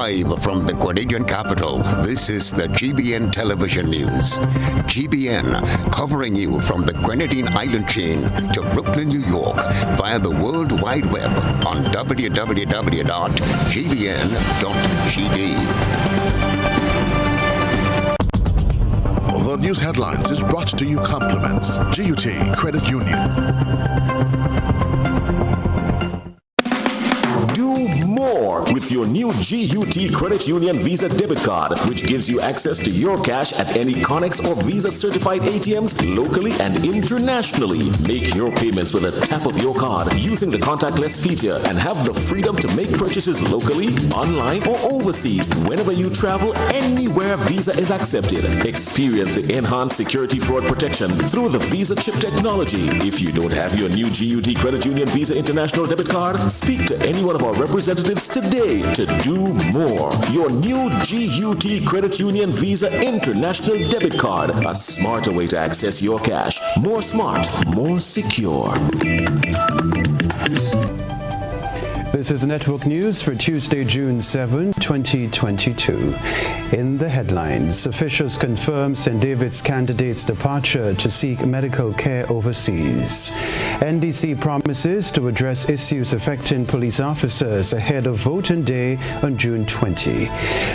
Live from the Grenadian capital, this is the GBN Television News. GBN, covering you from the Grenadine Island chain to Brooklyn, New York, via the World Wide Web on www.gbn.gd. The news headlines is brought to you compliments GUT Credit Union. More with your new GUT Credit Union Visa debit card, which gives you access to your cash at any Connex or Visa certified ATMs locally and internationally. Make your payments with a tap of your card using the contactless feature and have the freedom to make purchases locally, online, or overseas whenever you travel, anywhere Visa is accepted. Experience the enhanced security fraud protection through the Visa chip technology. If you don't have your new GUT Credit Union Visa International debit card, speak to any one of our representatives today to do more. Your new GUT Credit Union Visa International debit card, a smarter way to access your cash. More smart, more secure. This is Network News for Tuesday, June 7, 2022. In the headlines, officials confirm St. David's candidate's departure to seek medical care overseas. NDC promises to address issues affecting police officers ahead of voting day on June 20.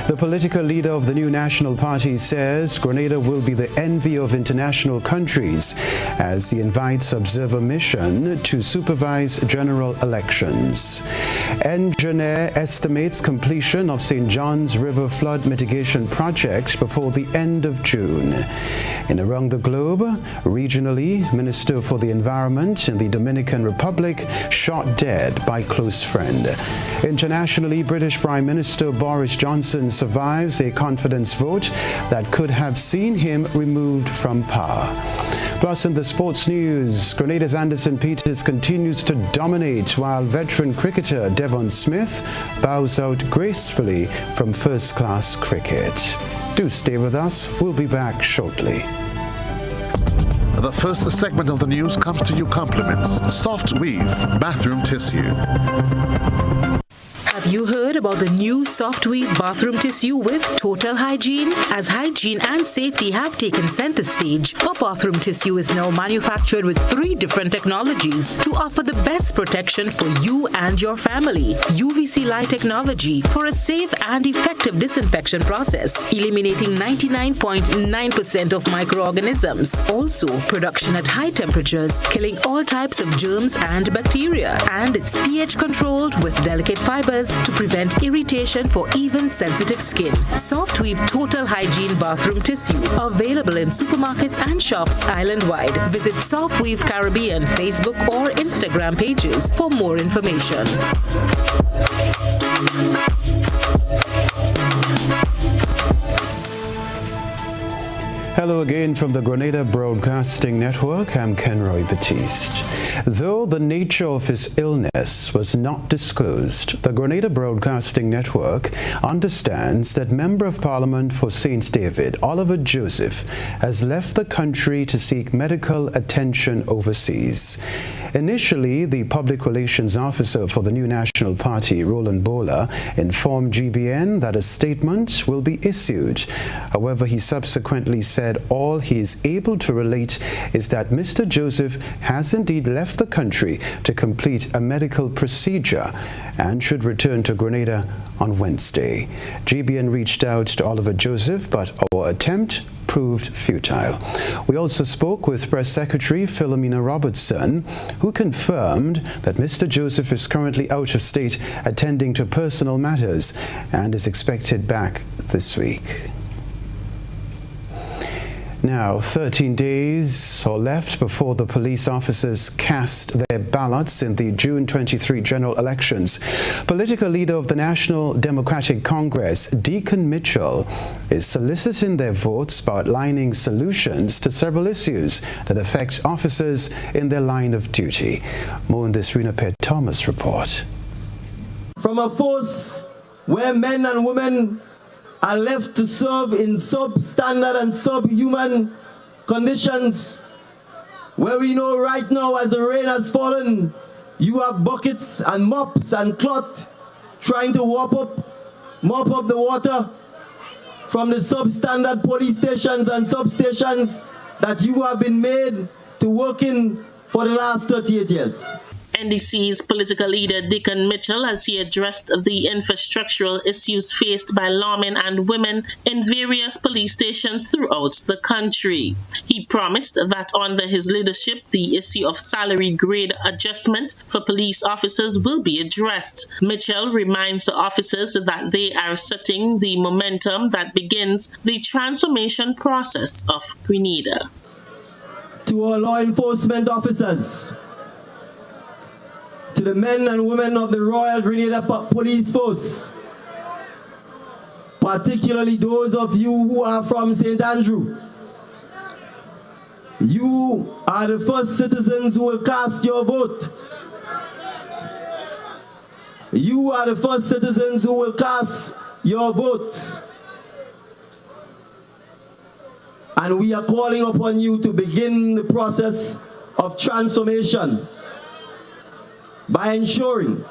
The political leader of the new National Party says Grenada will be the envy of international countries as he invites observer mission to supervise general elections. Engineer estimates completion of St. John's River flood mitigation project before the end of June. And around the globe, regionally, Minister for the Environment in the Dominican Republic shot dead by close friend. Internationally, British Prime Minister Boris Johnson survives a confidence vote that could have seen him removed from power. Plus, in the sports news, Grenada's Anderson Peters continues to dominate while veteran cricketer Devon Smith bows out gracefully from first-class cricket. Do stay with us. We'll be back shortly. The first segment of the news comes to you compliments Soft Weave Bathroom Tissue. Have you heard about the new Soft Weave bathroom tissue with total hygiene? As hygiene and safety have taken center stage, our bathroom tissue is now manufactured with 3 different technologies to offer the best protection for you and your family. UVC light technology for a safe and effective disinfection process, eliminating 99.9% of microorganisms. Also, production at high temperatures, killing all types of germs and bacteria. And it's pH controlled with delicate fibers to prevent irritation for even sensitive skin. Soft Weave Total Hygiene Bathroom Tissue. Available in supermarkets and shops island-wide. Visit Soft Weave Caribbean Facebook or Instagram pages for more information. Hello again from the Grenada Broadcasting Network. I'm Kenroy, Baptiste. Though the nature of his illness was not disclosed, the Grenada Broadcasting Network understands that Member of Parliament for St. David, Oliver Joseph, has left the country to seek medical attention overseas. Initially, the Public Relations Officer for the new National Party, Roland Bowler, informed GBN that a statement will be issued. However, he subsequently said all he is able to relate is that Mr. Joseph has indeed left the country to complete a medical procedure and should return to Grenada on Wednesday. GBN reached out to Oliver Joseph, but our attempt proved futile. We also spoke with Press Secretary Philomena Robertson, who confirmed that Mr. Joseph is currently out of state attending to personal matters and is expected back this week. Now, 13 days are left before the police officers cast their ballots in the June 23 general elections. Political leader of the National Democratic Congress, Deacon Mitchell, is soliciting their votes by outlining solutions to several issues that affect officers in their line of duty. More in this Rena Pet Thomas report. From a force where men and women are left to serve in substandard and subhuman conditions, where we know right now as the rain has fallen, you have buckets and mops and cloth trying to mop up mop up the water from the substandard police stations and substations that you have been made to work in for the last 38 years. NDC's political leader Dickon Mitchell, as he addressed the infrastructural issues faced by lawmen and women in various police stations throughout the country. He promised that under his leadership, the issue of salary grade adjustment for police officers will be addressed. Mitchell reminds the officers that they are setting the momentum that begins the transformation process of Grenada. To our law enforcement officers, to the men and women of the Royal Grenada Police Force, particularly those of you who are from St. Andrew, you are the first citizens who will cast your vote. You are the first citizens who will cast your votes. And we are calling upon you to begin the process of transformation by ensuring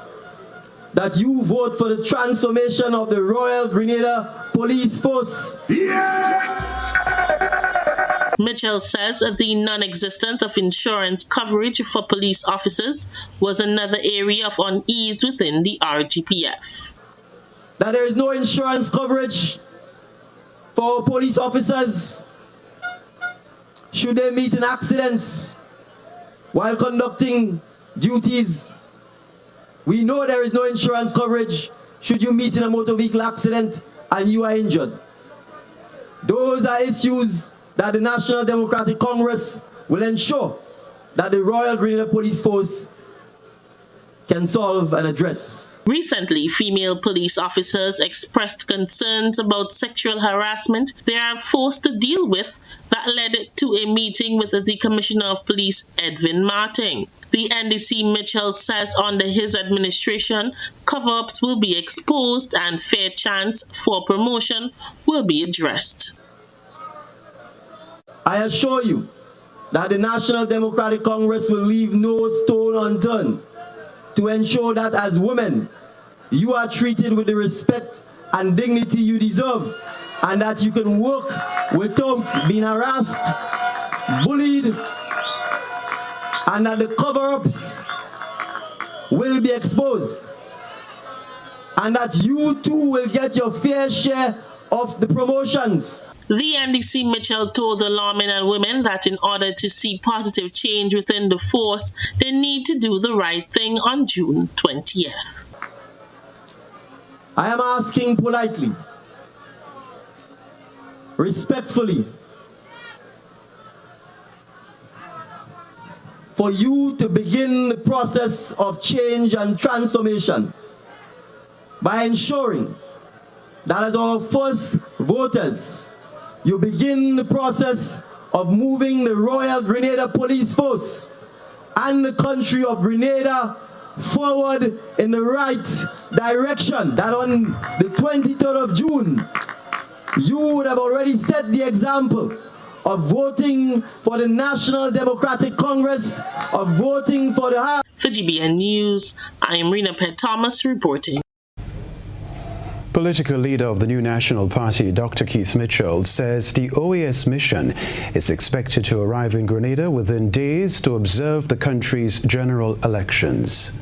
that you vote for the transformation of the Royal Grenada Police Force. Mitchell says the non-existence of insurance coverage for police officers was another area of unease within the RGPF. That there is no insurance coverage for police officers should they meet in accidents while conducting duties. We know there is no insurance coverage should you meet in a motor vehicle accident and you are injured. Those are issues that the National Democratic Congress will ensure that the Royal Grenada Police Force can solve and address. Recently, female police officers expressed concerns about sexual harassment they are forced to deal with that led to a meeting with the Commissioner of Police, Edwin Martin. The NDC Mitchell says under his administration, cover-ups will be exposed and fair chance for promotion will be addressed. I assure you that the National Democratic Congress will leave no stone unturned to ensure that as women, you are treated with the respect and dignity you deserve, and that you can work without being harassed, bullied, and that the cover-ups will be exposed, and that you too will get your fair share of the promotions. The NDC Mitchell told the lawmen and women that in order to see positive change within the force, they need to do the right thing on June 20th. I am asking politely, respectfully, for you to begin the process of change and transformation by ensuring that as our first voters, you begin the process of moving the Royal Grenada Police Force and the country of Grenada forward in the right direction, that on the 23rd of June, you would have already set the example of voting for the National Democratic Congress, of voting for the heart. For GBN News, I am Rena Pett Thomas reporting. Political leader of the New National Party, Dr. Keith Mitchell, says the OAS mission is expected to arrive in Grenada within days to observe the country's general elections.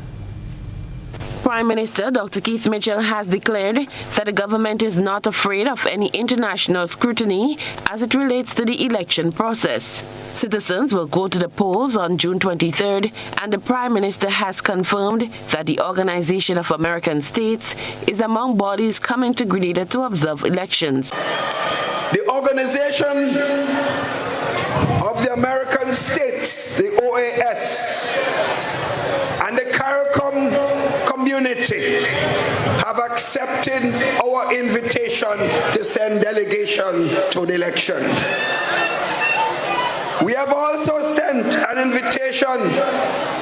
Prime Minister Dr. Keith Mitchell has declared that the government is not afraid of any international scrutiny as it relates to the election process. Citizens will go to the polls on June 23rd, and the Prime Minister has confirmed that the Organization of American States is among bodies coming to Grenada to observe elections. The Organization of the American States, the OAS, and the CARICOM community have accepted our invitation to send delegation to the election. We have also sent an invitation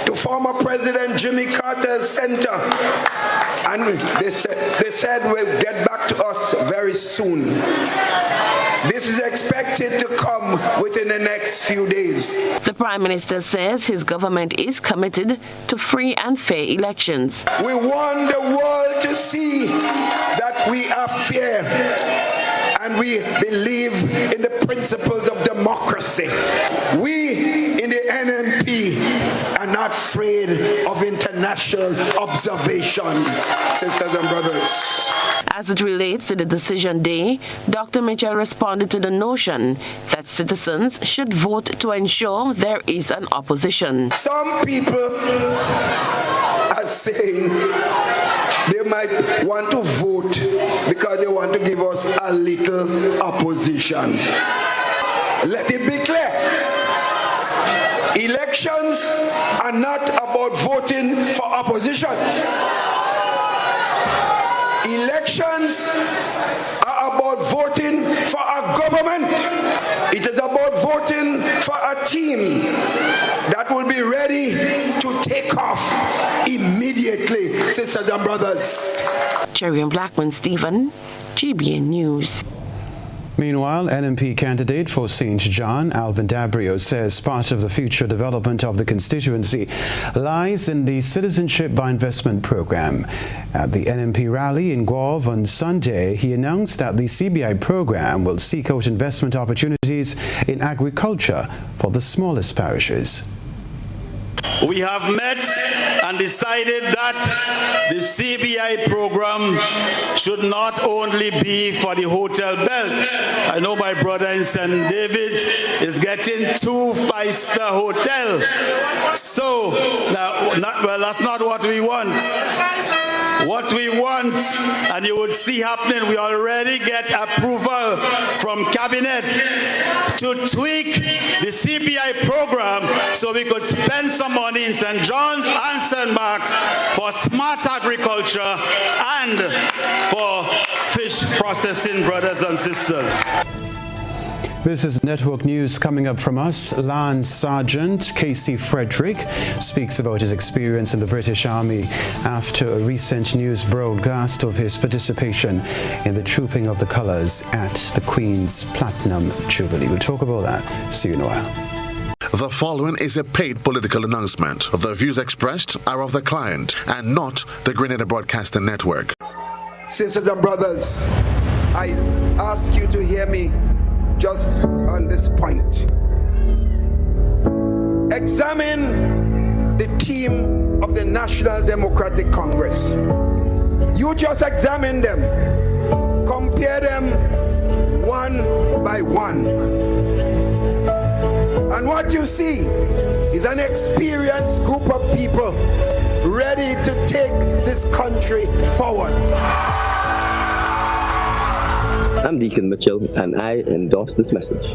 to former President Jimmy Carter's center, and they said will get back to us very soon. This is expected to come within the next few days. The Prime Minister says his government is committed to free and fair elections. We want the world to see that we are fair and we believe in the principles of democracy. We in the NNP are not afraid of international observation, sisters and brothers. As it relates to the decision day, Dr. Mitchell responded to the notion that citizens should vote to ensure there is an opposition. Some people are saying they might want to vote because they want to give us a little opposition. Let it be clear. Elections are not about voting for opposition. Elections are about voting for a government. It is about voting for a team that will be ready to take off immediately, sisters and brothers. Cherry and Blackman Stephen, GBN News. Meanwhile, NMP candidate for St. John, Alvin Dabrio, says part of the future development of the constituency lies in the Citizenship by Investment program. At the NMP rally in Guelph on Sunday, he announced that the CBI program will seek out investment opportunities in agriculture for the smallest parishes. We have met and decided that the CBI program should not only be for the hotel belt. I know my brother in St. David is getting 2 5-star hotels. So, that's not what we want. What we want, and you would see happening, we already get approval from Cabinet to tweak the CBI program so we could spend some money in St. John's and St. Mark's for smart agriculture and for fish processing, brothers and sisters. This is Network News. Coming up from us, Lance Sergeant Casey Frederick speaks about his experience in the British Army after a recent news broadcast of his participation in the Trooping of the Colours at the Queen's Platinum Jubilee. We'll talk about that. See you in a while. The following is a paid political announcement. The views expressed are of the client and not the Grenada Broadcasting Network. Sisters and brothers, I ask you to hear me just on this point. Examine the team of the National Democratic Congress. You just examine them. Compare them one by one. And what you see is an experienced group of people ready to take this country forward. I'm Deacon Mitchell, and I endorse this message.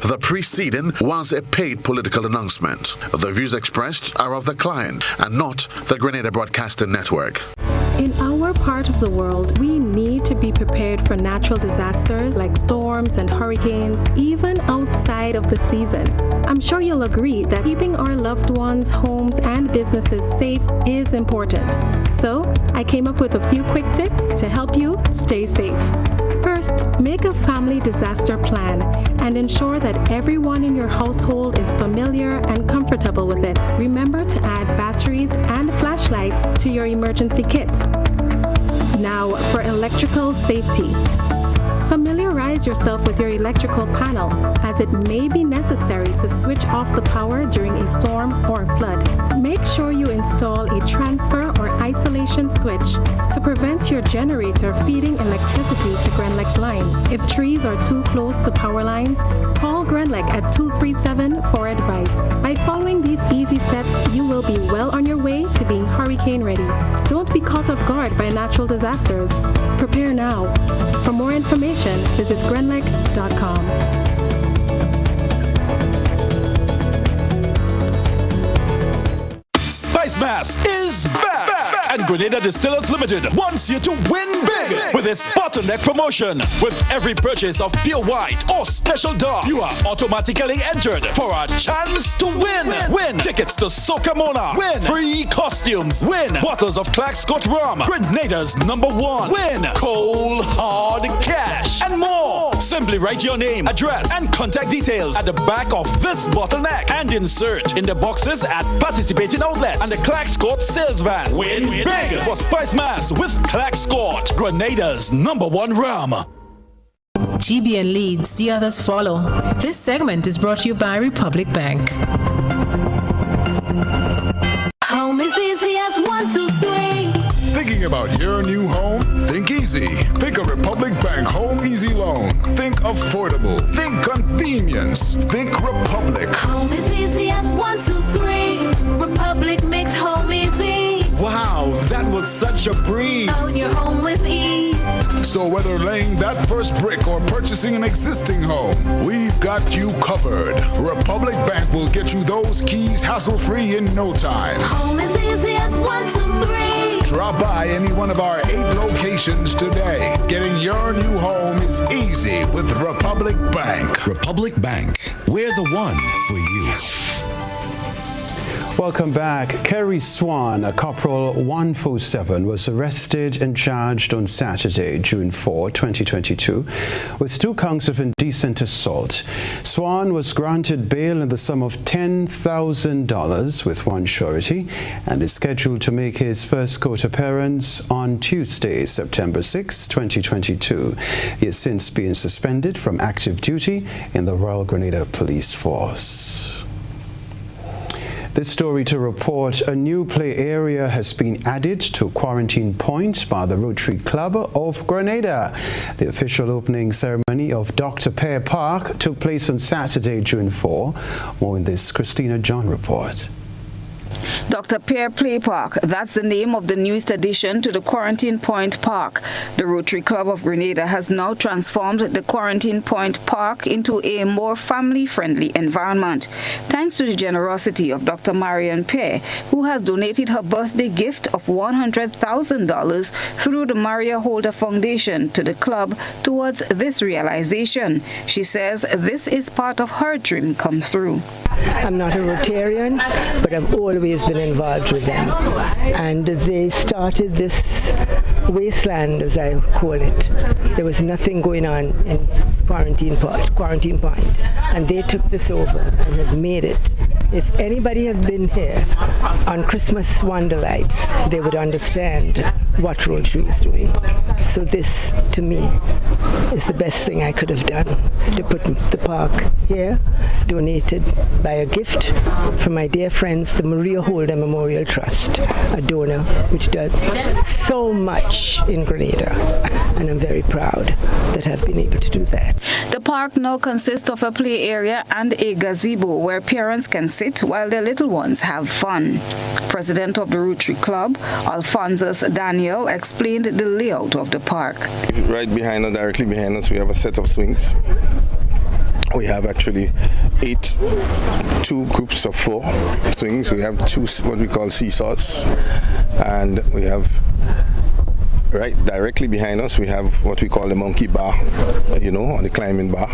The preceding was a paid political announcement. The views expressed are of the client and not the Grenada Broadcasting Network. In our part of the world, we need to be prepared for natural disasters like storms and hurricanes, even outside of the season. I'm sure you'll agree that keeping our loved ones, homes, and businesses safe is important. So, I came up with a few quick tips to help you stay safe. First, make a family disaster plan and ensure that everyone in your household is familiar and comfortable with it. Remember to add batteries and flashlights to your emergency kit. Now, for electrical safety. Familiarize yourself with your electrical panel, as it may be necessary to switch off the power during a storm or flood. Make sure you install a transfer or isolation switch to prevent your generator feeding electricity to Grenlec's line. If trees are too close to power lines, call Grenlec at 237 for advice. By following these easy steps, you will be well on your way to being hurricane ready. Don't be caught off guard by natural disasters. Prepare now. For more information, visit grenlec.com. Spice Mass is back! And Grenada Distillers Limited wants you to win big with its bottleneck promotion. With every purchase of pure white or special dark, you are automatically entered for a chance to win. Win tickets to Soca Mona. Win free costumes. Win bottles of Clark Scott Rum, Grenada's #1. Win cold hard cash and more. Simply write your name, address, and contact details at the back of this bottleneck and insert in the boxes at participating outlets and the Clark Scott sales van. Win big for Spice Mass with Clark Scott, Grenada's #1 rum. GBN leads, the others follow. This segment is brought to you by Republic Bank. Home is easy as 1, 2, 3. Thinking about your new home? Think easy. Think of Republic Bank Home Easy Loan. Think affordable. Think convenience. Think Republic. Home is easy as 1, 2, 3. Republic makes home easy. Wow, that was such a breeze. Own your home with ease. So whether laying that first brick or purchasing an existing home, we've got you covered. Republic Bank will get you those keys hassle-free in no time. Home is easy as 1, 2, 3. Drop by any one of our 8 locations today. Getting your new home is easy with Republic Bank. Republic Bank, we're the one for you. Welcome back. Kerry Swan, a Corporal 147, was arrested and charged on Saturday, June 4, 2022, with 2 counts of indecent assault. Swan was granted bail in the sum of $10,000 with 1 surety and is scheduled to make his first court appearance on Tuesday, September 6, 2022. He has since been suspended from active duty in the Royal Grenada Police Force. This story to report: a new play area has been added to Quarantine Point by the Rotary Club of Grenada. The official opening ceremony of Dr. Pear Park took place on Saturday, June 4. More in this Christina John report. Dr. Pear Play Park, that's the name of the newest addition to the Quarantine Point Park. The Rotary Club of Grenada has now transformed the Quarantine Point Park into a more family-friendly environment, thanks to the generosity of Dr. Marian Pear, who has donated her birthday gift of $100,000 through the Maria Holder Foundation to the club towards this realization. She says this is part of her dream come through. I'm not a Rotarian, but I've always been involved with them. And they started this wasteland, as I call it. There was nothing going on in Quarantine Point. And they took this over and have made it. If anybody had been here on Christmas Wonderlights, they would understand what Rotary is doing. So this, to me, is the best thing I could have done, to put the park here, donated by a gift from my dear friends, the Maria Holder Memorial Trust, a donor which does so much in Grenada, and I'm very proud that I've been able to do that. The park now consists of a play area and a gazebo where parents can sit while their little ones have fun. President of the Rotary Club, Alphonsus Daniel, explained the layout of the park. Right behind us, directly behind us, we have a set of swings. We have actually 2 groups of 4 swings. We have 2 what we call seesaws, and we have right directly behind us we have what we call the monkey bar, on the climbing bar.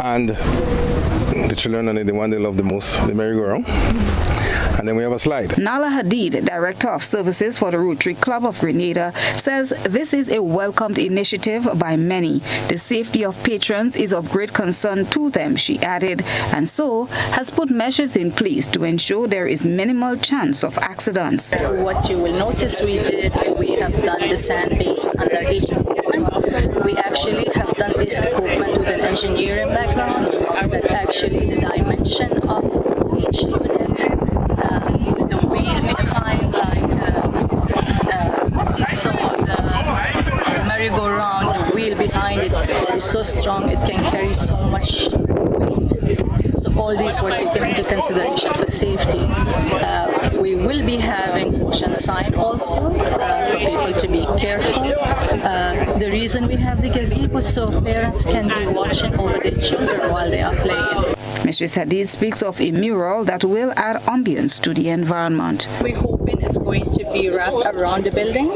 And the children, the one they love the most, the merry-go-round. And then we have a slide. Nala Hadid, Director of Services for the Rotary Club of Grenada, says this is a welcomed initiative by many. The safety of patrons is of great concern to them, she added, and so has put measures in place to ensure there is minimal chance of accidents. What you will notice we have done the sand base under each equipment. We actually have done this equipment with an engineering background, that actually the dimension of each unit, the wheel behind, the seesaw, the merry-go-round, the wheel behind it is so strong it can carry so much weight. So all these were taken into consideration for safety. We will be having caution sign also for people to be careful. The reason we have the gazebo so parents can be watching over their children while they are playing. Mrs. Hadid speaks of a mural that will add ambience to the environment. We're hoping it's is going to be wrapped around the building.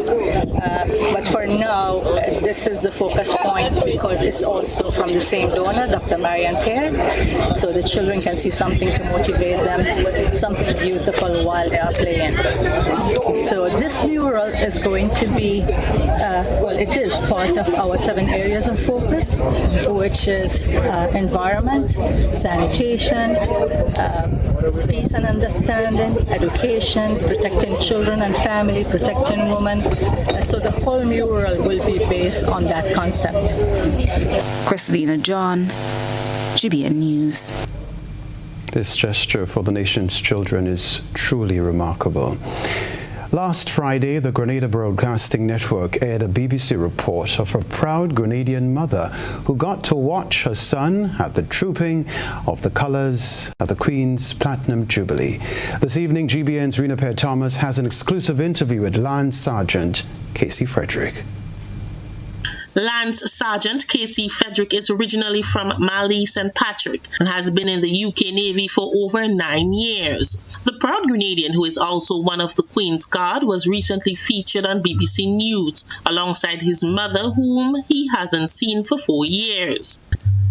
But for now, this is the focus point because it's also from the same donor, Dr. Marianne Pear, so the children can see something to motivate them, something beautiful while they are playing. So this mural is going to be, it is part of our 7 areas of focus, which is environment, sanitation, peace and understanding, education, protecting children and family, protecting women. So the whole mural will be based on that concept. Christina John, GBN News. This gesture for the nation's children is truly remarkable. Last Friday, the Grenada Broadcasting Network aired a BBC report of a proud Grenadian mother who got to watch her son at the trooping of the colours at the Queen's Platinum Jubilee. This evening, GBN's Rena Pear-Thomas has an exclusive interview with Lance Sergeant Casey Frederick. Lance Sergeant Casey Frederick is originally from Mali, St. Patrick, and has been in the UK Navy for over 9 years. The proud Grenadian, who is also one of the Queen's Guard, was recently featured on BBC News alongside his mother, whom he hasn't seen for 4 years.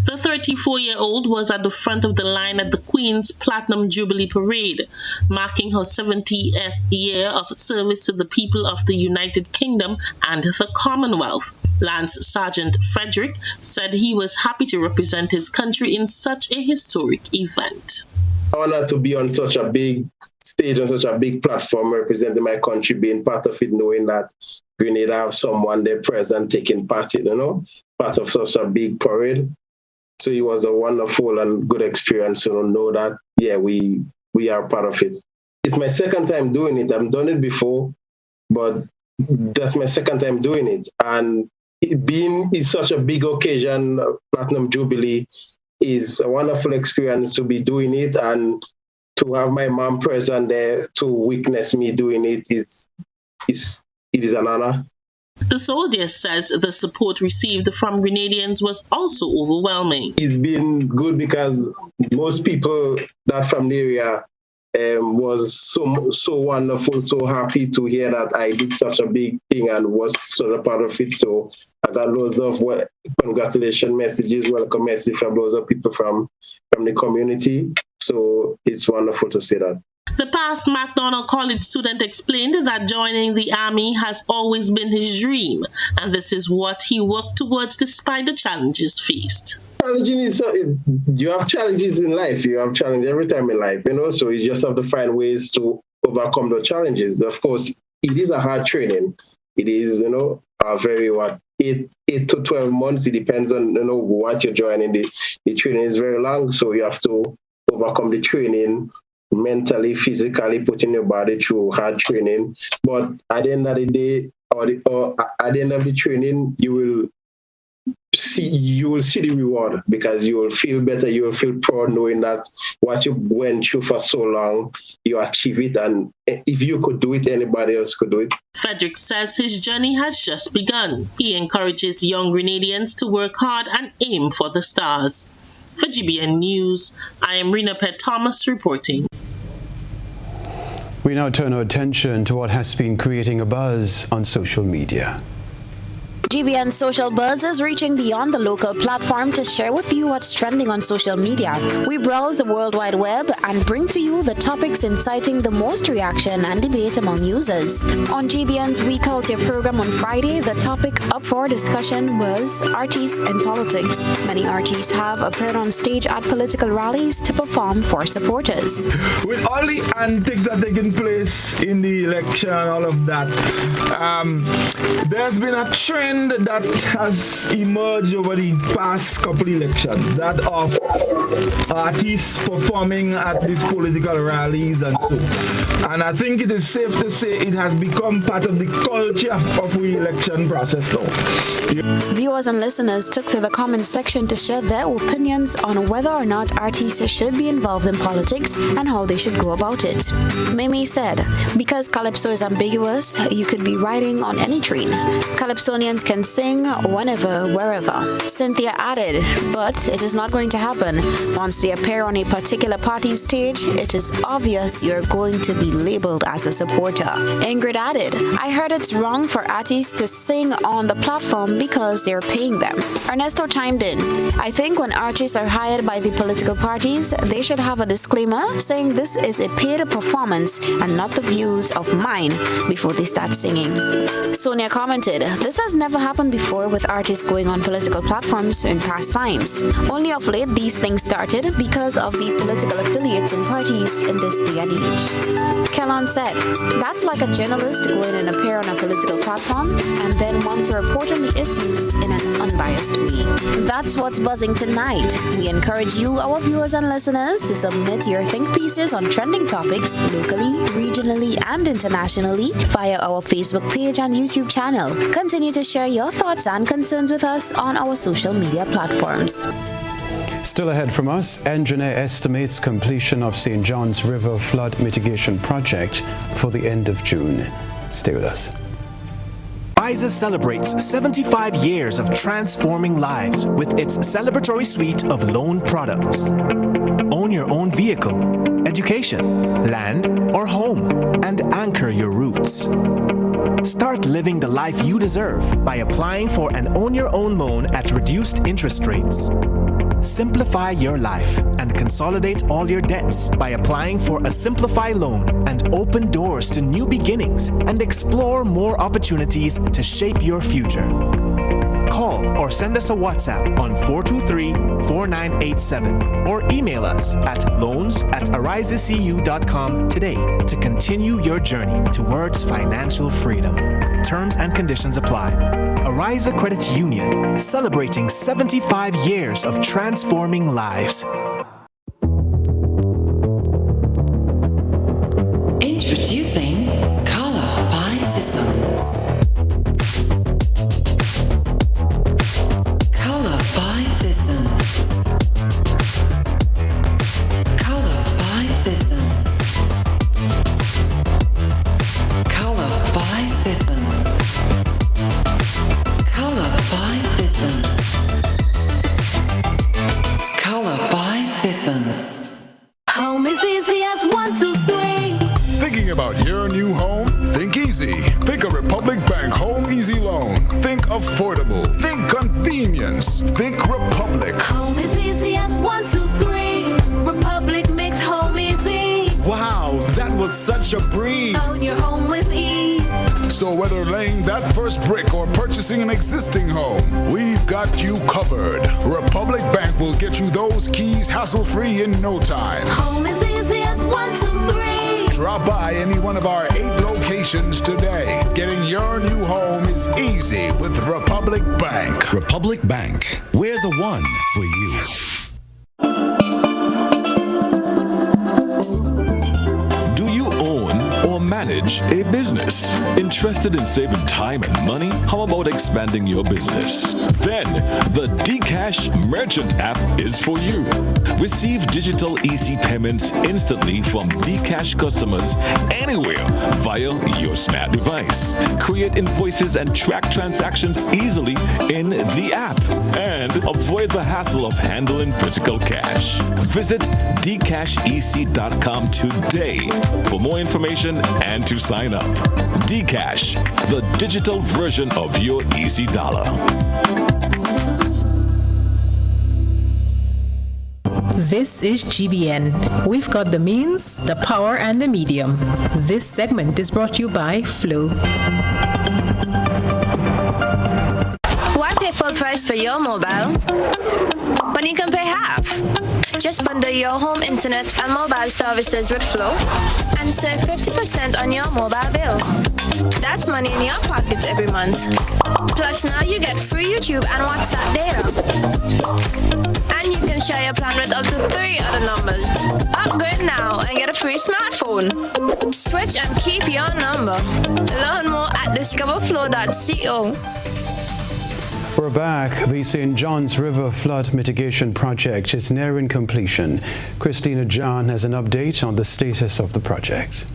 The 34-year-old was at the front of the line at the Queen's Platinum Jubilee Parade, marking her 70th year of service to the people of the United Kingdom and the Commonwealth. Lance Sergeant Frederick said he was happy to represent his country in such a historic event. Honored to be on such a big stage, on such a big platform, representing my country, being part of it, knowing that Grenada have someone there present taking part in, part of such a big parade. So it was a wonderful and good experience to know that, we are part of it. It's my second time doing it. I've done it before, but that's my second time doing it. And it's such a big occasion, Platinum Jubilee, is a wonderful experience to be doing it, and to have my mom present there to witness me doing it it is an honor. The soldier says the support received from Grenadians was also overwhelming. It's been good because most people that from the area was so wonderful, so happy to hear that I did such a big thing and was sort of part of it. So I got loads of congratulation messages, welcome messages from loads of people from the community. So it's wonderful to see that. The past McDonald College student explained that joining the Army has always been his dream, and this is what he worked towards despite the challenges faced. Challenging is, you have challenges in life. You have challenges every time in life, so you just have to find ways to overcome the challenges. Of course, it is a hard training. It is, a very 8 to 12 months. It depends on, what you're joining. The training is very long, so you have to overcome the training mentally, physically, putting your body through hard training. But at the end of the day, or at the end of the training, you will see the reward, because you will feel better, you will feel proud knowing that what you went through for so long, you achieve it, and if you could do it, anybody else could do it. Frederick says his journey has just begun. He encourages young Grenadians to work hard and aim for the stars. For GBN News, I am Rena Pear-Thomas reporting. We now turn our attention to what has been creating a buzz on social media. GBN Social Buzz is reaching beyond the local platform to share with you what's trending on social media. We browse the World Wide Web and bring to you the topics inciting the most reaction and debate among users. On GBN's We Culture program on Friday, the topic up for discussion was artists and politics. Many artists have appeared on stage at political rallies to perform for supporters. With all the antics that taking place in the election, all of that, there's been a trend that has emerged over the past couple elections, that of artists performing at these political rallies and so. And I think it is safe to say it has become part of the culture of the election process now. Viewers and listeners took to the comment section to share their opinions on whether or not artists should be involved in politics and how they should go about it. Mimi said, because Calypso is ambiguous, you could be riding on any train. Calypsonians can sing whenever, wherever. Cynthia added, but it is not going to happen. Once they appear on a particular party stage, it is obvious you're going to be labeled as a supporter. Ingrid added, I heard it's wrong for artists to sing on the platform because they're paying them. Ernesto chimed in, I think when artists are hired by the political parties, they should have a disclaimer saying this is a paid performance and not the views of mine before they start singing. Sonia commented, this has never happened before with artists going on political platforms in past times. Only of late these things started because of the political affiliates and parties in this day and age. Kellan said, that's like a journalist going and appear on a political platform and then want to report on the issues in an unbiased way. That's what's buzzing tonight. We encourage you, our viewers and listeners, to submit your think pieces on trending topics locally, regionally, and internationally via our Facebook page and YouTube channel. Continue to share your thoughts and concerns with us on our social media platforms. Still ahead from us, Engineer estimates completion of St. John's River flood mitigation project for the end of June. Stay with us. Pfizer celebrates 75 years of transforming lives with its celebratory suite of loan products. Own your own vehicle, education, land, or home, and anchor your roots. Start living the life you deserve by applying for an Own Your Own loan at reduced interest rates. Simplify your life and consolidate all your debts by applying for a Simplify loan and open doors to new beginnings and explore more opportunities to shape your future. Call or send us a WhatsApp on 423-4987 or email us at loans@arisecu.com today to continue your journey towards financial freedom. Terms and conditions apply. Ariza Credit Union, celebrating 75 years of transforming lives. Introducing Color by Sissons. Color by Sissons. Color by Sissons. Color by Sissons. Color by Sissons. Color by Sissons. Home is easy as 1, 2, 3. Thinking about your new home? Think easy. Think a Republic Bank Home Easy Loan. Think affordable. Think convenience. Think Republic. Home is easy as 1, 2, 3. Republic makes home easy. Wow, that was such a breeze. Own your home with ease. So whether laying that first brick or purchasing an existing home, we've got you covered. Republic Bank will get you those keys hassle-free in no time. Home is easy as 1, 2, 3. Drop by any one of our 8 locations today. Getting your new home is easy with Republic Bank. Republic Bank, we're the one for you. Manage a business. Interested in saving time and money? How about expanding your business? Then the Dcash Merchant app is for you. Receive digital EC payments instantly from Dcash customers anywhere via your smart device. Create invoices and track transactions easily in the app and avoid the hassle of handling physical cash. Visit dcashec.com today for more information and to sign up. Dcash, the digital version of your EC dollar. This is GBN. We've got the means, the power, and the medium. This segment is brought to you by Flow. Why pay full price for your mobile when you can pay half? Just bundle your home internet and mobile services with Flow and save 50% on your mobile bill. That's money in your pockets every month. Plus now you get free YouTube and WhatsApp data. And you can share your plan with up to 3 other numbers. Upgrade now and get a free smartphone. Switch and keep your number. Learn more at discoverflow.co. We're back. The St. John's River flood mitigation project is nearing completion. Christina John has an update on the status of the project.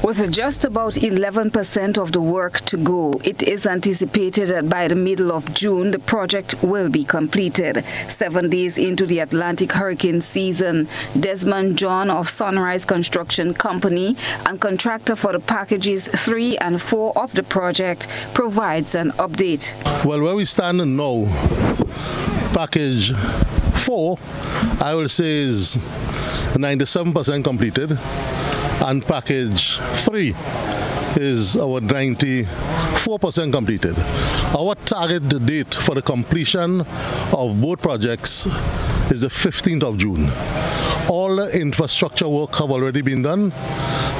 With just about 11% of the work to go, it is anticipated that by the middle of June, the project will be completed. 7 days into the Atlantic hurricane season, Desmond John of Sunrise Construction Company and contractor for the packages 3 and 4 of the project provides an update. Well, where we stand now, package 4, I will say is 97% completed, and package 3 is our 94% completed. Our target date for the completion of both projects is the 15th of June. All the infrastructure work have already been done.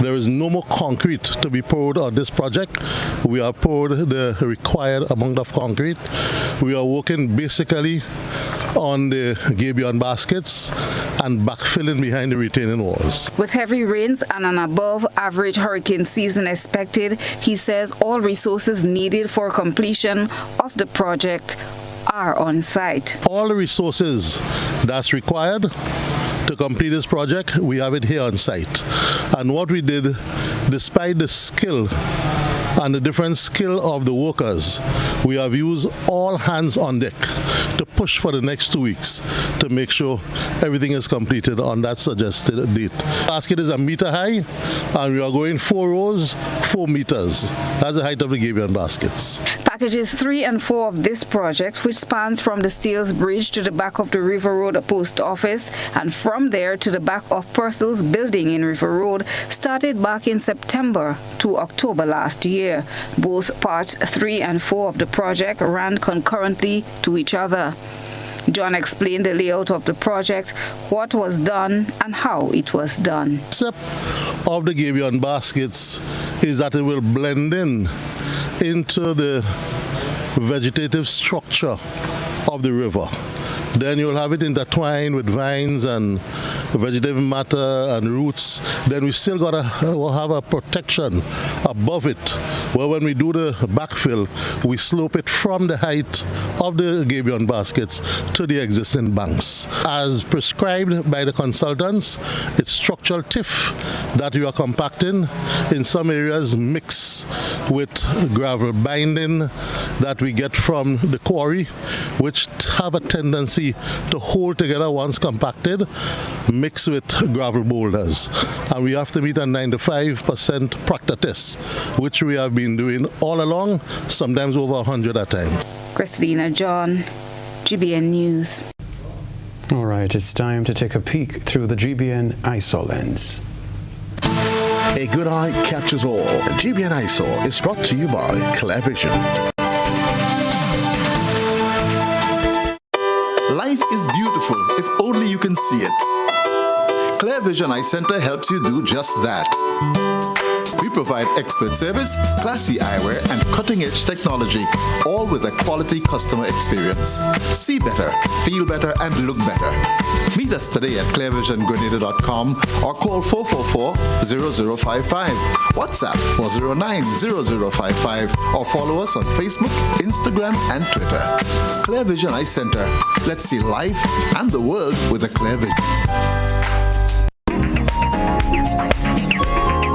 There is no more concrete to be poured on this project. We have poured the required amount of concrete. We are working basically on the GBN baskets and backfilling behind the retaining walls. With heavy rains and an above-average hurricane season expected, he says all resources needed for completion of the project are on site. All the resources that's required to complete this project, we have it here on site. And what we did, despite the skill and the different skill of the workers, we have used all hands on deck to push for the next 2 weeks to make sure everything is completed on that suggested date. The basket is 1 meter high, and we are going 4 rows, 4 meters. That's the height of the GBN baskets. Packages 3 and 4 of this project, which spans from the Steels Bridge to the back of the River Road Post Office and from there to the back of Purcell's building in River Road, started back in September to October last year. Both parts 3 and 4 of the project ran concurrently to each other. John explained the layout of the project, what was done and how it was done. The concept of the GBN baskets is that it will blend in into the vegetative structure of the river. Then you'll have it intertwined with vines and vegetative matter and roots. Then we still gotta have a protection above it, where when we do the backfill, we slope it from the height of the GBN baskets to the existing banks. As prescribed by the consultants, it's structural tiff that we are compacting. In some areas mixed with gravel binding that we get from the quarry, which have a tendency to hold together once compacted, mixed with gravel boulders. And we have to meet a 95% practice test, which we have been doing all along, sometimes over 100 at a time. Christina John, GBN News. All right, it's time to take a peek through the GBN ISO lens. A good eye captures all. GBN ISO is brought to you by Clear Vision. Life is beautiful if only you can see it. Clear Vision Eye Center helps you do just that. We provide expert service, classy eyewear, and cutting-edge technology, all with a quality customer experience. See better, feel better, and look better. Meet us today at clearvisiongrenada.com or call 444-0055, WhatsApp 409-0055, or follow us on Facebook, Instagram, and Twitter. Clear Vision Eye Center. Let's see life and the world with a clear vision.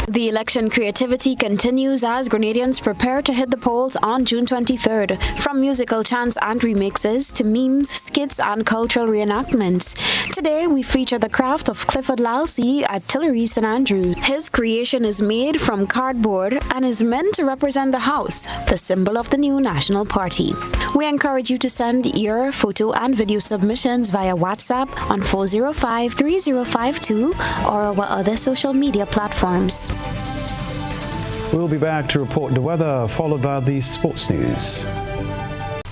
The election creativity continues as Grenadians prepare to hit the polls on June 23rd. From musical chants and remixes to memes, skits, and cultural reenactments. Today, we feature the craft of Clifford Lalsey at Tillery St. Andrews. His creation is made from cardboard and is meant to represent the house, the symbol of the new national party. We encourage you to send your photo and video submissions via WhatsApp on 405-3052 or our other social media platforms. We'll be back to report the weather, followed by the sports news.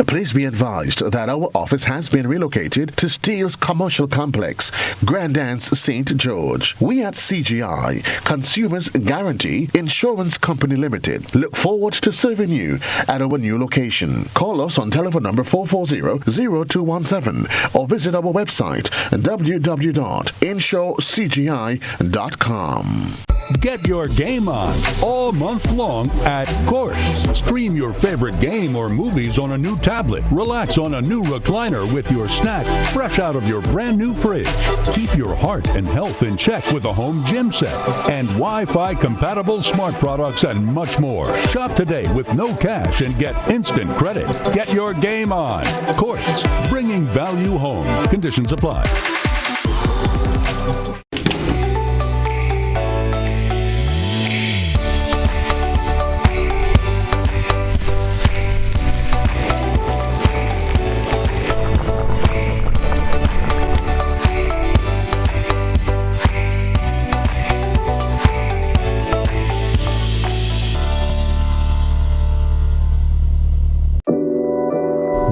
Please be advised that our office has been relocated to Steele's Commercial Complex, Grandance St. George. We at CGI, Consumers Guarantee Insurance Company Limited, look forward to serving you at our new location. Call us on telephone number 440-0217 or visit our website www.insurecgi.com. Get your game on all month long at Court. Stream your favorite game or movies on a new tablet. Relax on a new recliner with your snack fresh out of your brand new fridge. Keep your heart and health in check with a home gym set and Wi-Fi compatible smart products and much more. Shop today with no cash and get instant credit. Get your game on. Courts, bringing value home. Conditions apply.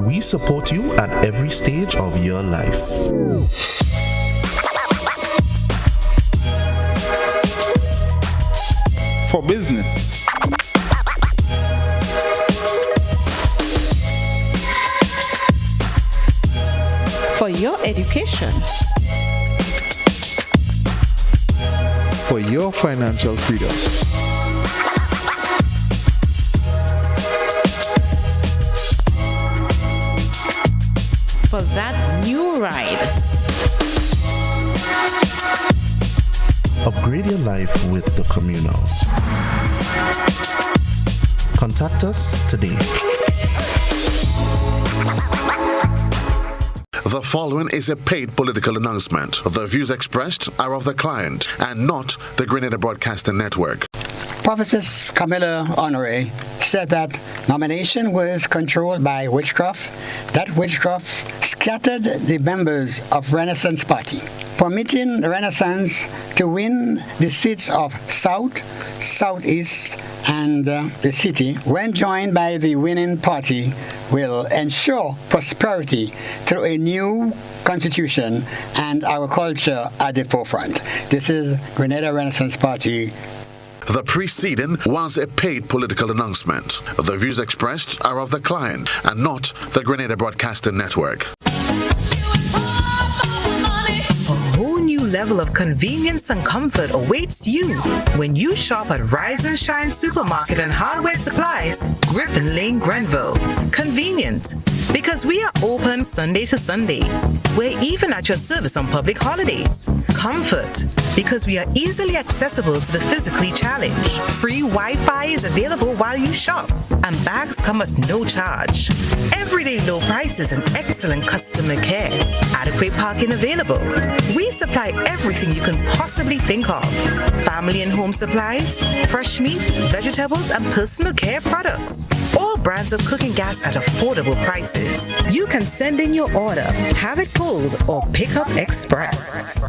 We support you at every stage of your life. For business, For your education, for your financial freedom, for that new ride. Upgrade your life with the Communal. Contact us today. The following is a paid political announcement. The views expressed are of the client and not the Grenada Broadcasting Network. Prophetess Camilla Honore said that nomination was controlled by witchcraft. That witchcraft scattered the members of Renaissance Party, permitting Renaissance to win the seats of South, Southeast, and the city. When joined by the winning party, will ensure prosperity through a new constitution and our culture at the forefront. This is Grenada Renaissance Party. The preceding was a paid political announcement. The views expressed are of the client and not the Grenada Broadcasting Network. A whole new level of convenience and comfort awaits you when you shop at Rise and Shine Supermarket and Hardware Supplies, Griffin Lane, Grenville. Convenient, because we are open Sunday to Sunday. We're even at your service on public holidays. Comfort, because we are easily accessible to the physically challenged. Free Wi-Fi is available while you shop, and bags come at no charge. Everyday low prices and excellent customer care. Adequate parking available. We supply everything you can possibly think of. Family and home supplies, fresh meat, vegetables, and personal care products. All brands of cooking gas at affordable prices. You can send in your order, have it pulled, or pick up express.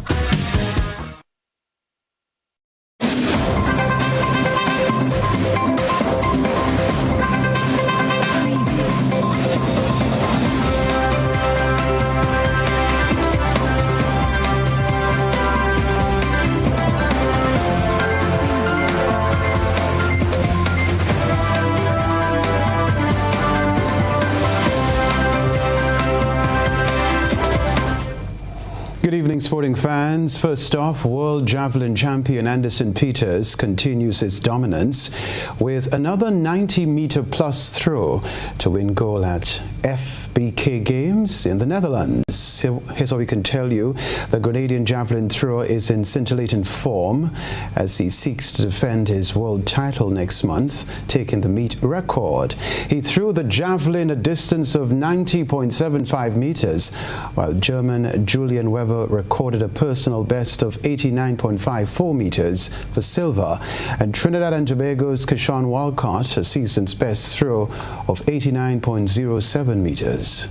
Good evening, sporting fans. First off, world javelin champion Anderson Peters continues his dominance with another 90-meter plus throw to win gold at FBK Games in the Netherlands. Here's what we can tell you. The Grenadian javelin thrower is in scintillating form as he seeks to defend his world title next month, taking the meet record. He threw the javelin a distance of 90.75 meters, while German Julian Weber recorded a personal best of 89.54 meters for silver, and Trinidad and Tobago's Keshawn Walcott a season's best throw of 89.07 meters.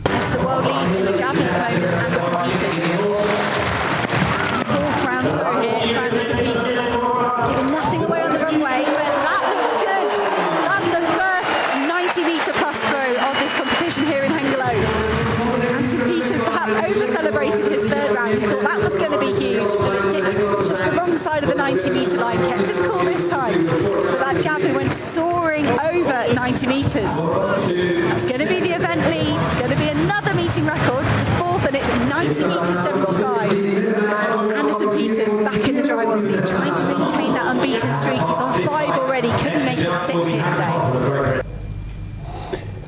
It's the world lead in the javelin at the moment, Anderson Peters. Fourth round throw here for Anderson Peters, giving nothing away on the runway, but that looks good. That's the first 90-meter plus throw of this competition here in Hengelo. Anderson Peters perhaps over-celebrated his third round. He thought that was going to be huge, but it dipped just the wrong side of the 90-meter line. Kept his cool this time, but that javelin went soaring over 90 meters. It's going to be the event lead. It's going to be another meeting record, the fourth, and it's 90 meters 75. Anderson Peters back in the driving seat, trying to unbeaten streak. He's on 5 already. Could he make it 6 here today?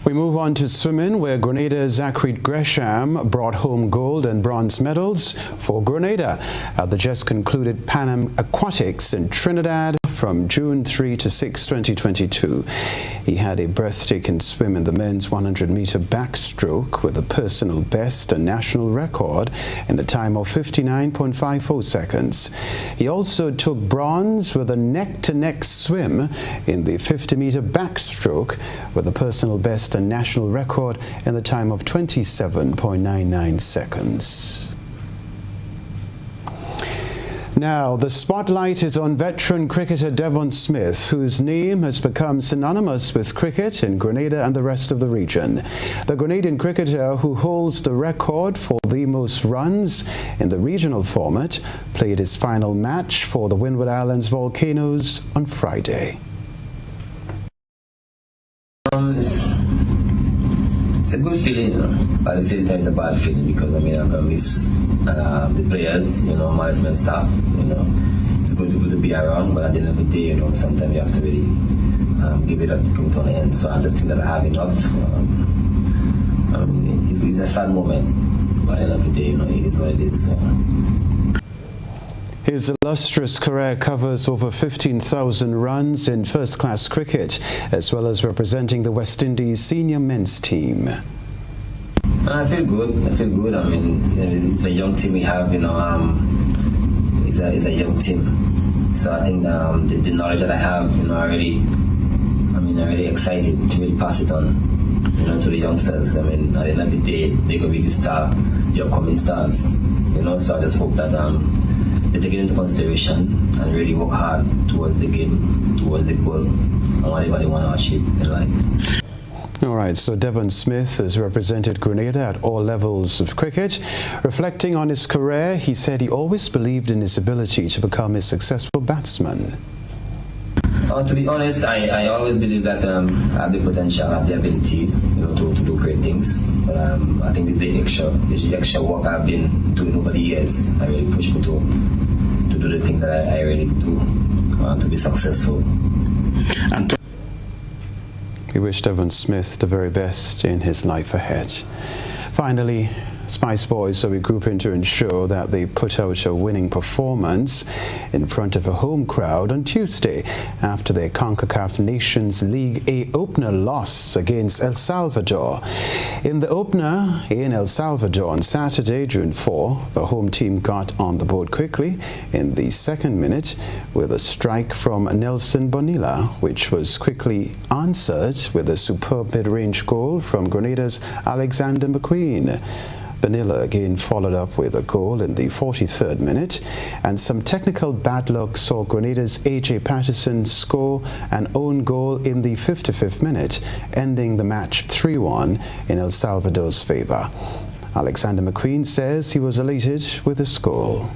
We move on to swimming, where Grenada's Zachary Gresham brought home gold and bronze medals for Grenada at the just concluded Pan Am Aquatics in Trinidad from June 3 to 6, 2022. He had a breathtaking swim in the men's 100-meter backstroke with a personal best and national record in a time of 59.54 seconds. He also took bronze with a neck-to-neck swim in the 50-meter backstroke with a personal best and national record in the time of 27.99 seconds. Now, the spotlight is on veteran cricketer Devon Smith, whose name has become synonymous with cricket in Grenada and the rest of the region. The Grenadian cricketer, who holds the record for the most runs in the regional format, played his final match for the Windward Islands Volcanoes on Friday. It's a good feeling, but at the same time it's a bad feeling because I'm gonna miss the players, management staff. It's good people to be around, but at the end of the day, sometimes you have to really give it up to come to an end. So I just think that I have enough. It's a sad moment, but at the end of the day, it is what it is. His illustrious career covers over 15,000 runs in first-class cricket, as well as representing the West Indies senior men's team. I feel good. It's a young team we have. It's a young team. So I think the knowledge that I have, I'm really excited to really pass it on, to the youngsters. At the end of the day, they're gonna be the your upcoming stars. So I just hope that they take it into consideration and really work hard towards the game, towards the goal, and whatever they want to achieve in life. All right, so Devon Smith has represented Grenada at all levels of cricket. Reflecting on his career, he said he always believed in his ability to become a successful batsman. To be honest, I always believe that I have the potential, I have the ability, to do great things. But I think it's the extra work I've been doing over the years. I really push me to do the things that I really do to be successful. We wish Devon Smith the very best in his life ahead. Finally, Spice Boys are regrouping to ensure that they put out a winning performance in front of a home crowd on Tuesday after their CONCACAF Nations League A opener loss against El Salvador. In the opener in El Salvador on Saturday, June 4, the home team got on the board quickly in the second minute with a strike from Nelson Bonilla, which was quickly answered with a superb mid-range goal from Grenada's Alexander McQueen. Bonilla again followed up with a goal in the 43rd minute, and some technical bad luck saw Grenada's A.J. Patterson score an own goal in the 55th minute, ending the match 3-1 in El Salvador's favour. Alexander McQueen says he was elated with his goal.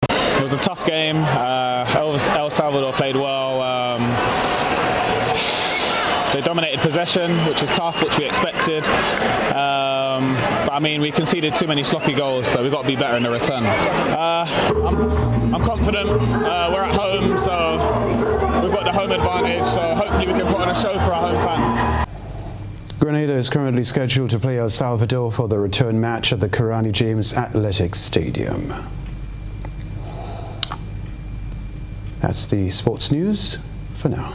It was a tough game. El Salvador played well. They dominated possession, which was tough, which we expected. But we conceded too many sloppy goals, so we've got to be better in the return. I'm confident. We're at home, so we've got the home advantage, so hopefully we can put on a show for our home fans. Grenada is currently scheduled to play El Salvador for the return match at the Karani James Athletic Stadium. That's the sports news for now.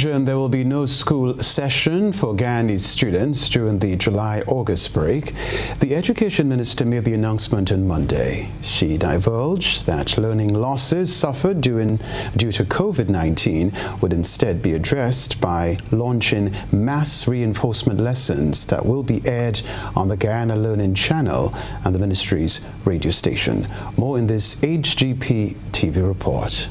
Belgium, there will be no school session for Guyanese students during the July-August break. The Education Minister made the announcement on Monday. She divulged that learning losses suffered due to COVID-19 would instead be addressed by launching mass reinforcement lessons that will be aired on the Guyana Learning Channel and the ministry's radio station. More in this HGP TV report.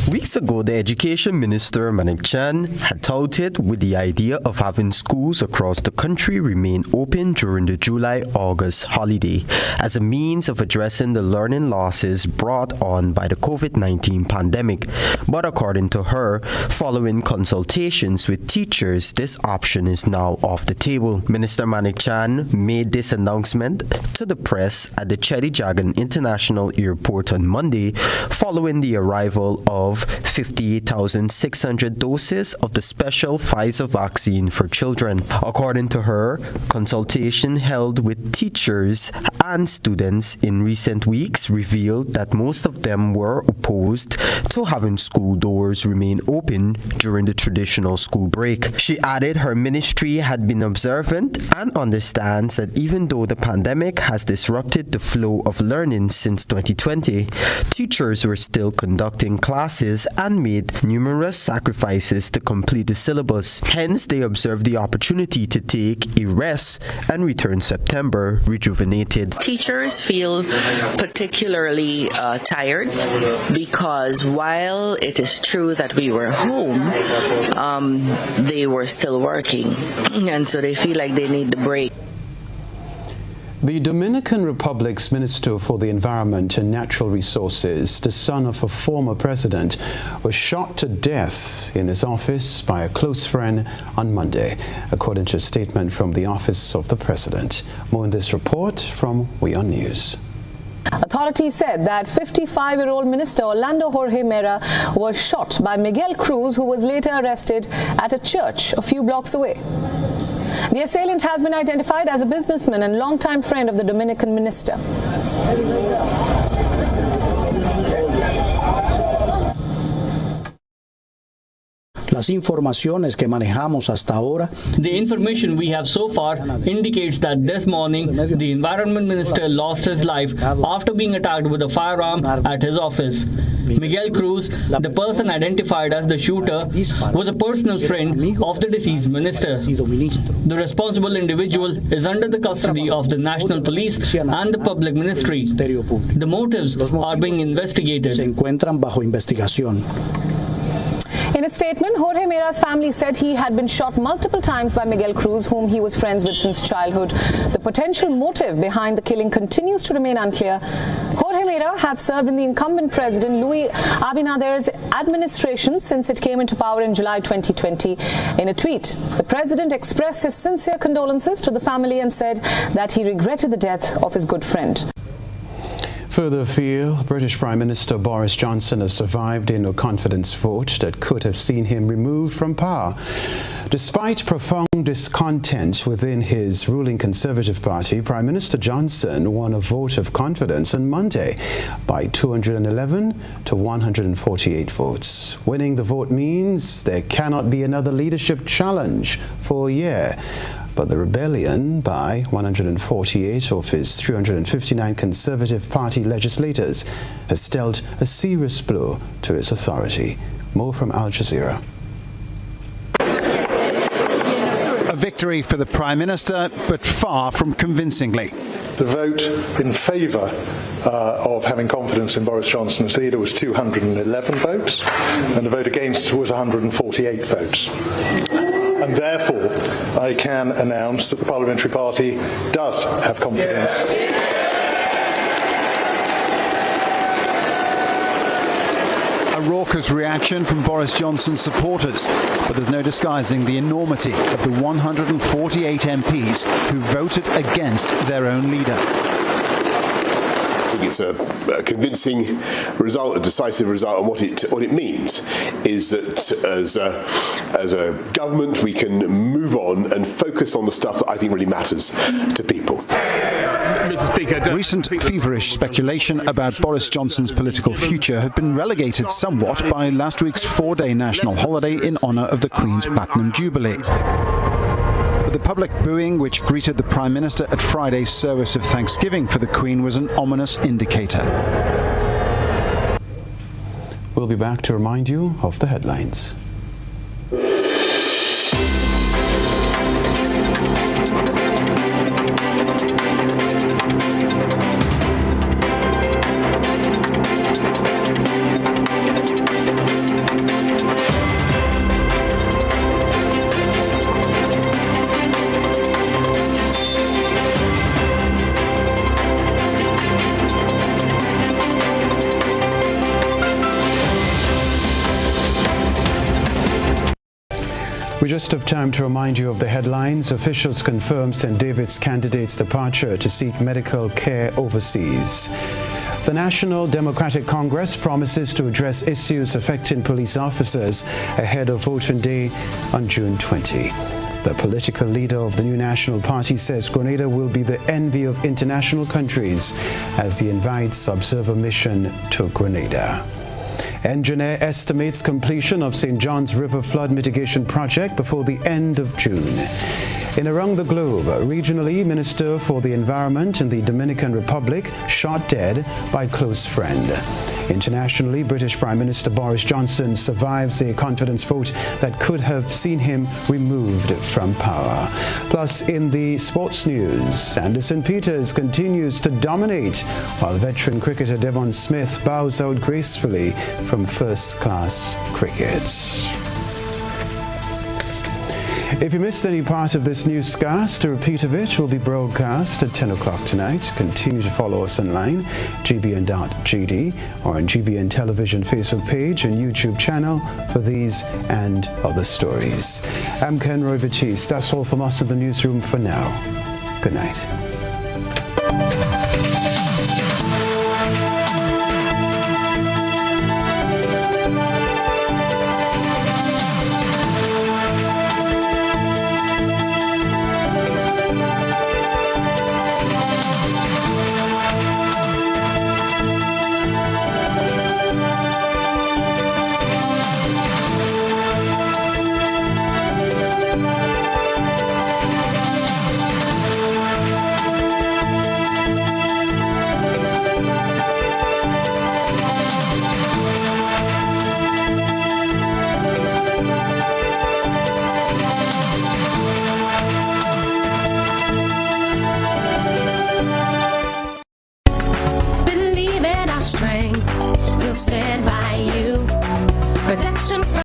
Weeks ago, the Education Minister, Manik Chan, had touted with the idea of having schools across the country remain open during the July-August holiday as a means of addressing the learning losses brought on by the COVID-19 pandemic. But according to her, following consultations with teachers, this option is now off the table. Minister Manik Chan made this announcement to the press at the Chedi Jagan International Airport on Monday following the arrival of 58,600 doses of the special Pfizer vaccine for children. According to her, consultation held with teachers and students in recent weeks revealed that most of them were opposed to having school doors remain open during the traditional school break. She added her ministry had been observant and understands that even though the pandemic has disrupted the flow of learning since 2020, teachers were still conducting classes and made numerous sacrifices to complete the syllabus. Hence, they observed the opportunity to take a rest and return September rejuvenated. Teachers feel particularly tired because while it is true that we were home, they were still working, and so they feel like they need the break. The Dominican Republic's Minister for the Environment and Natural Resources, the son of a former president, was shot to death in his office by a close friend on Monday, according to a statement from the Office of the President. More in this report from WION News. Authorities said that 55-year-old Minister Orlando Jorge Mera was shot by Miguel Cruz, who was later arrested at a church a few blocks away. The assailant has been identified as a businessman and longtime friend of the Dominican minister. Las informaciones que manejamos hasta ahora. The information we have so far indicates that this morning the Environment Minister lost his life after being attacked with a firearm at his office. Miguel Cruz, the person identified as the shooter, was a personal friend of the deceased minister. The responsible individual is under the custody of the National Police and the Public Ministry. The motives are being investigated. Se encuentran bajo investigación. In a statement, Jorge Mera's family said he had been shot multiple times by Miguel Cruz, whom he was friends with since childhood. The potential motive behind the killing continues to remain unclear. Jorge Mera had served in the incumbent president Luis Abinader's administration since it came into power in July 2020. In a tweet, the president expressed his sincere condolences to the family and said that he regretted the death of his good friend. Further afield, British Prime Minister Boris Johnson has survived a no-confidence vote that could have seen him removed from power. Despite profound discontent within his ruling Conservative Party, Prime Minister Johnson won a vote of confidence on Monday by 211 to 148 votes. Winning the vote means there cannot be another leadership challenge for a year. But the rebellion by 148 of his 359 Conservative Party legislators has dealt a serious blow to his authority. More from Al Jazeera. A victory for the Prime Minister, but far from convincingly. The vote in favour of having confidence in Boris Johnson as leader was 211 votes, and the vote against was 148 votes. And therefore, I can announce that the Parliamentary Party does have confidence. A raucous reaction from Boris Johnson's supporters, but there's no disguising the enormity of the 148 MPs who voted against their own leader. I think it's a convincing result, a decisive result, and what it means is that as a government we can move on and focus on the stuff that I think really matters to people. Mrs. Recent feverish speculation about Boris Johnson's political future had been relegated somewhat by last week's 4-day national holiday in honour of the Queen's Platinum Jubilee. But the public booing which greeted the Prime Minister at Friday's service of Thanksgiving for the Queen was an ominous indicator. We'll be back to remind you of the headlines. We just have time to remind you of the headlines. Officials confirm St. David's candidate's departure to seek medical care overseas. The National Democratic Congress promises to address issues affecting police officers ahead of Voting Day on June 20. The political leader of the new National Party says Grenada will be the envy of international countries as he invites observer mission to Grenada. Engineer estimates completion of St. John's River flood mitigation project before the end of June. In around the globe, regionally, Minister for the Environment in the Dominican Republic shot dead by close friend. Internationally, British Prime Minister Boris Johnson survives a confidence vote that could have seen him removed from power. Plus, in the sports news, Sanderson Peters continues to dominate while veteran cricketer Devon Smith bows out gracefully from first-class cricket. If you missed any part of this newscast, a repeat of it will be broadcast at 10 o'clock tonight. Continue to follow us online, gbn.gd, or on GBN Television Facebook page and YouTube channel for these and other stories. I'm Kenroy Baptiste. That's all from us in the newsroom for now. Good night.